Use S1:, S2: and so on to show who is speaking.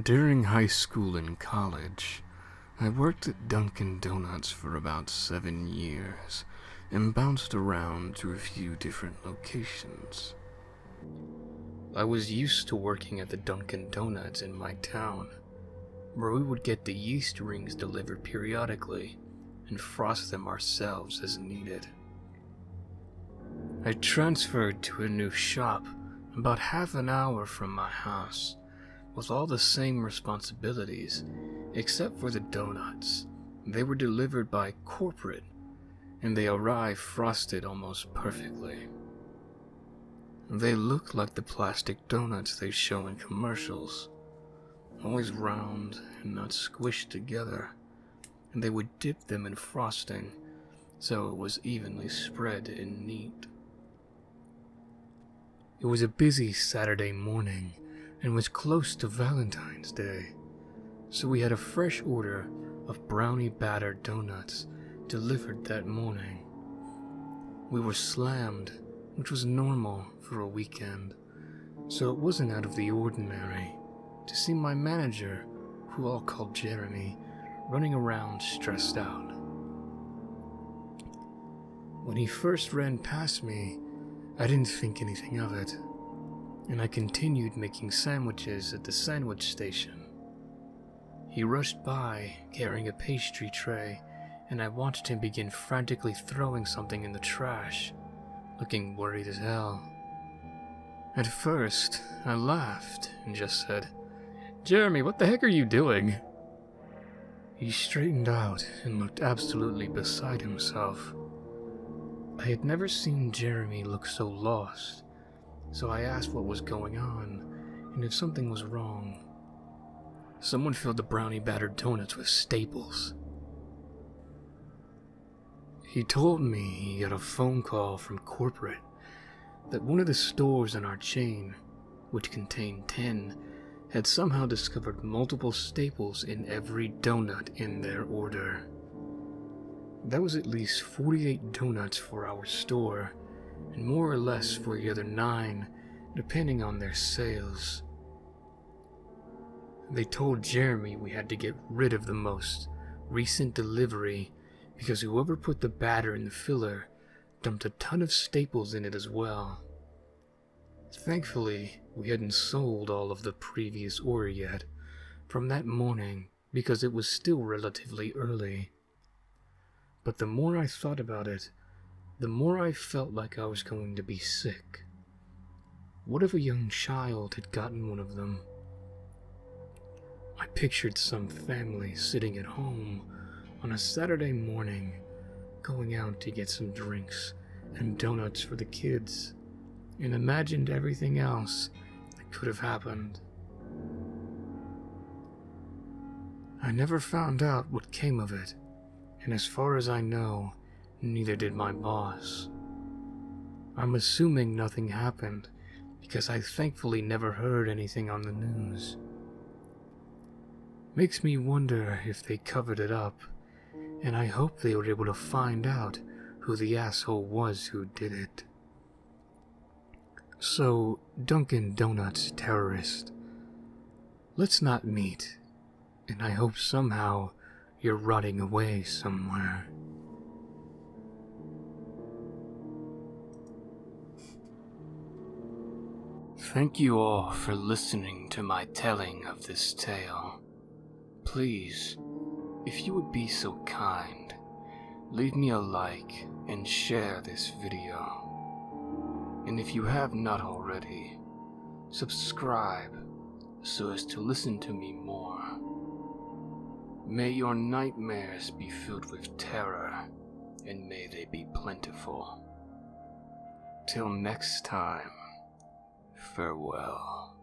S1: During high school and college, I worked at Dunkin' Donuts for about 7 years and bounced around to a few different locations. I was used to working at the Dunkin' Donuts in my town, where we would get the yeast rings delivered periodically and frost them ourselves as needed. I transferred to a new shop about half an hour from my house, with all the same responsibilities, except for the donuts. They were delivered by corporate, and they arrived frosted almost perfectly. They looked like the plastic donuts they show in commercials, always round and not squished together, and they would dip them in frosting so it was evenly spread and neat. It was a busy Saturday morning and was close to Valentine's Day, so we had a fresh order of brownie battered donuts delivered that morning. We were slammed, which was normal for a weekend, so it wasn't out of the ordinary to see my manager, who I'll call Jeremy, running around stressed out. When he first ran past me, I didn't think anything of it, and I continued making sandwiches at the sandwich station. He rushed by, carrying a pastry tray, and I watched him begin frantically throwing something in the trash, looking worried as hell. At first, I laughed and just said, "Jeremy, what the heck are you doing?" He straightened out and looked absolutely beside himself. I had never seen Jeremy look so lost, so I asked what was going on and if something was wrong. Someone filled the brownie battered donuts with staples. He told me he got a phone call from corporate that one of the stores in our chain, which contained 10, had somehow discovered multiple staples in every donut in their order. That was at least 48 donuts for our store, and more or less for the other 9, depending on their sales. They told Jeremy we had to get rid of the most recent delivery because whoever put the batter in the filler dumped a ton of staples in it as well. Thankfully, we hadn't sold all of the previous order yet from that morning because it was still relatively early. But the more I thought about it, the more I felt like I was going to be sick. What if a young child had gotten one of them? I pictured some family sitting at home on a Saturday morning, going out to get some drinks and donuts for the kids, and imagined everything else that could have happened. I never found out what came of it, and as far as I know, neither did my boss. I'm assuming nothing happened because I thankfully never heard anything on the news. Makes me wonder if they covered it up, and I hope they were able to find out who the asshole was who did it. So, Dunkin' Donuts terrorist, let's not meet, and I hope somehow you're rotting away somewhere. Thank you all for listening to my telling of this tale. Please, if you would be so kind, leave me a like and share this video. And if you have not already, subscribe so as to listen to me more. May your nightmares be filled with terror, and may they be plentiful. Till next time, farewell.